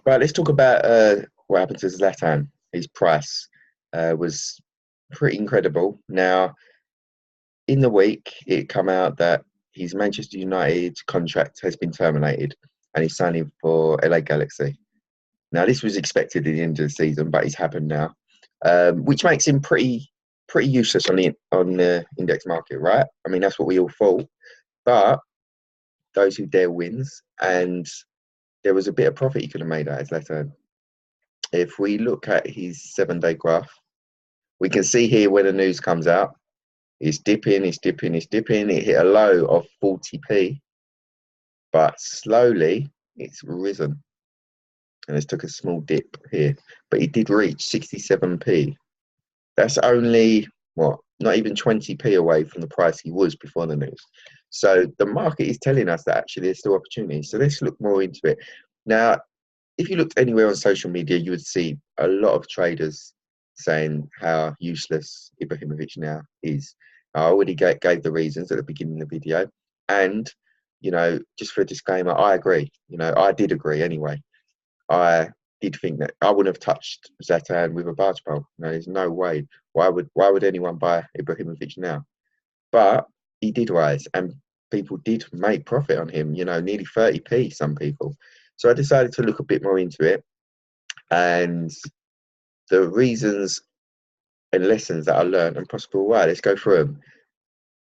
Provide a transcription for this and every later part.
Right, let's talk about what happened to Zlatan. His price was pretty incredible. Now, in the week, it come out that his Manchester United contract has been terminated and he's signing for LA Galaxy. Now, this was expected at the end of the season, but it's happened now, which makes him pretty useless on the index market, right? I mean, that's what we all thought. But those who dare wins, and there was a bit of profit he could have made out of Zlatan. If we look at his 7 day graph, we can see here where the news comes out. It's dipping, it's dipping, it's dipping. It hit a low of 40p, but slowly it's risen. And it's took a small dip here, but it did reach 67p. That's only, what, not even 20p away from the price he was before the news. So the market is telling us that actually there's still opportunity. So let's look more into it. Now, if you looked anywhere on social media, you would see a lot of traders saying how useless Ibrahimovic now is. I already gave the reasons at the beginning of the video. And, just for a disclaimer, I agree. I did agree anyway. I did think that I wouldn't have touched Zlatan with a barge pole. There's no way. Why would anyone buy Ibrahimovic now? But he did rise, and people did make profit on him. Nearly 30p. Some people. So I decided to look a bit more into it, and the reasons and lessons that I learned and possible why. Let's go through them.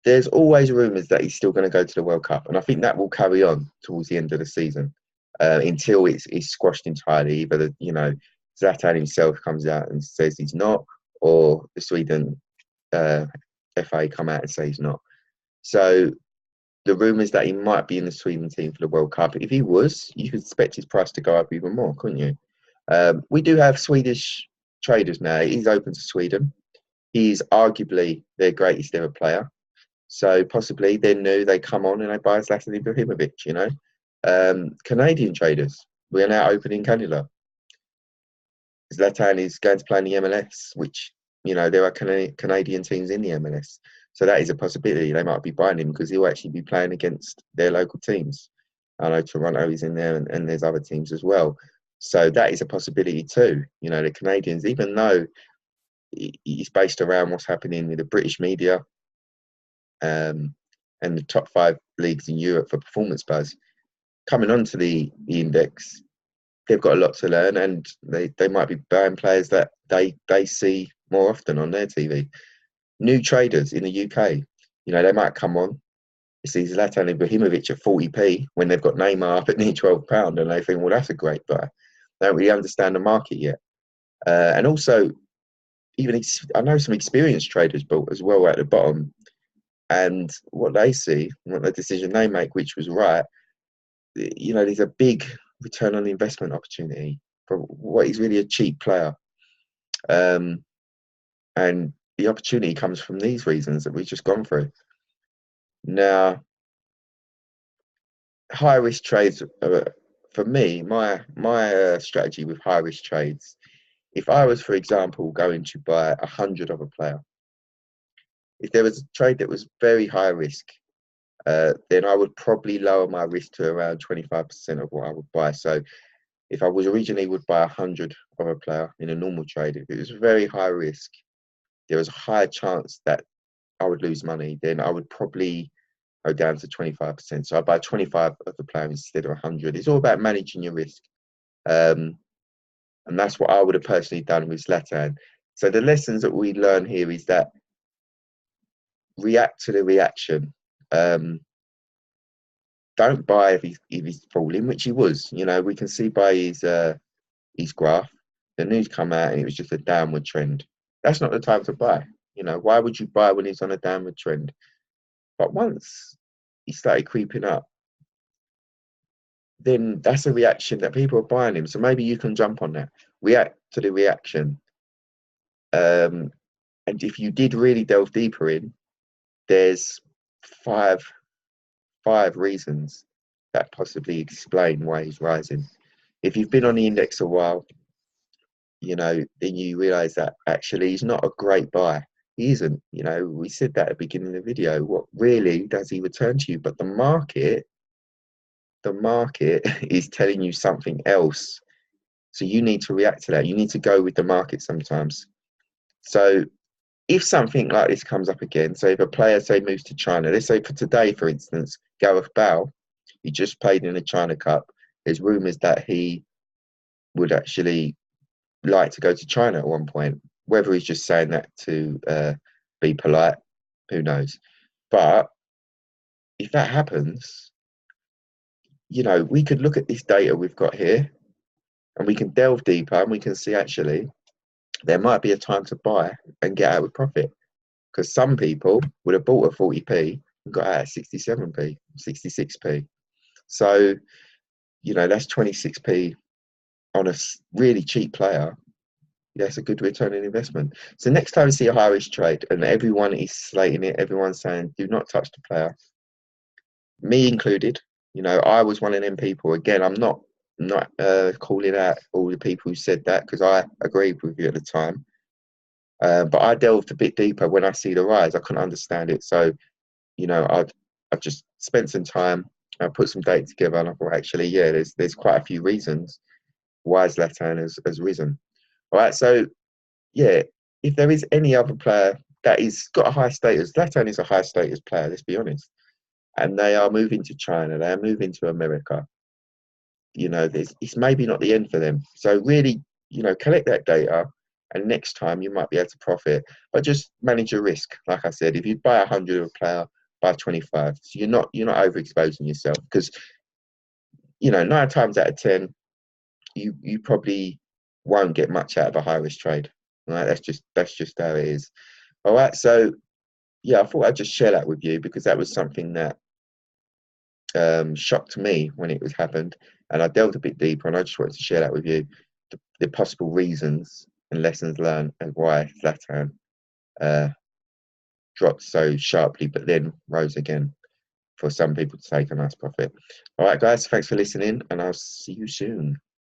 There's always rumours that he's still going to go to the World Cup, and I think that will carry on towards the end of the season until it's squashed entirely. Either Zlatan himself comes out and says he's not, or the Sweden FA come out and say he's not. So the rumours that he might be in the Sweden team for the World Cup. If he was, you could expect his price to go up even more, couldn't you? We do have Swedish traders now. He's open to Sweden. He's arguably their greatest ever player. So possibly they're new, they come on and they buy Zlatan Ibrahimovic, Canadian traders, we are now open in Canada. Zlatan is going to play in the MLS, which, there are Canadian teams in the MLS. So that is a possibility. They might be buying him because he'll actually be playing against their local teams. I know Toronto is in there and there's other teams as well. So that is a possibility too. The Canadians, even though it's based around what's happening with the British media and the top 5 leagues in Europe for performance buzz, coming onto the index, they've got a lot to learn, and they might be buying players that they see more often on their TV. New traders in the UK, they might come on. You see Zlatan Ibrahimovic at 40p when they've got Neymar up at near £12, and they think, well, that's a great buy. They don't really understand the market yet. And also, I know some experienced traders bought as well at the bottom, and what they see, what the decision they make, which was right, there's a big return on investment opportunity for what is really a cheap player. And the opportunity comes from these reasons that we've just gone through. Now, high risk trades, for me, my strategy with high risk trades, if I was, for example, going to buy 100 of a player, if there was a trade that was very high risk, then I would probably lower my risk to around 25% of what I would buy. So if I was originally would buy 100 of a player in a normal trade, if it was very high risk, there was a higher chance that I would lose money, then I would probably go down to 25%. So I buy 25 of the player instead of 100. It's all about managing your risk. And that's what I would have personally done with Zlatan. So the lessons that we learn here is that react to the reaction. Don't buy if he's falling, which he was. We can see by his graph, the news come out and it was just a downward trend. That's not the time to buy. Why would you buy when he's on a downward trend? But once he started creeping up, then that's a reaction that people are buying him. So maybe you can jump on that, react to the reaction. And if you did really delve deeper in, there's five reasons that possibly explain why he's rising. If you've been on the index a while, then you realize that actually he's not a great buy. He isn't. We said that at the beginning of the video. What really does he return to you? But the market is telling you something else. So you need to react to that. You need to go with the market sometimes. So if something like this comes up again, so if a player, say, moves to China, let's say for today, for instance, Gareth Bale, he just played in the China Cup. There's rumours that he would actually like to go to China at one point. Whether he's just saying that to be polite, who knows? But if that happens, we could look at this data we've got here and we can delve deeper and we can see actually there might be a time to buy and get out with profit. Because some people would have bought at 40p and got out at 67p, 66p. So, that's 26p on a really cheap player. That's a good return on investment. So next time you see a high risk trade and everyone is slating it, everyone's saying, do not touch the player, me included. I was one of them people. Again, I'm not calling out all the people who said that because I agreed with you at the time. But I delved a bit deeper when I see the rise. I couldn't understand it. So, I've just spent some time, I put some data together, and I thought, actually, yeah, there's quite a few reasons why Zlatan has risen. All right, so yeah, if there is any other player that is got a high status, Zlatan is a high status player. Let's be honest, and they are moving to China, they are moving to America. It's maybe not the end for them. So really, collect that data, and next time you might be able to profit. But just manage your risk. Like I said, if you buy 100 of a player, buy 25. So you're not overexposing yourself because 9 times out of 10, you probably won't get much out of a high risk trade. Right? That's just how it is. All right. So yeah, I thought I'd just share that with you because that was something that shocked me when it was happened, and I delved a bit deeper, and I just wanted to share that with you, the possible reasons and lessons learned and why Zlatan uh, dropped so sharply, but then rose again for some people to take a nice profit. All right, guys, thanks for listening, and I'll see you soon.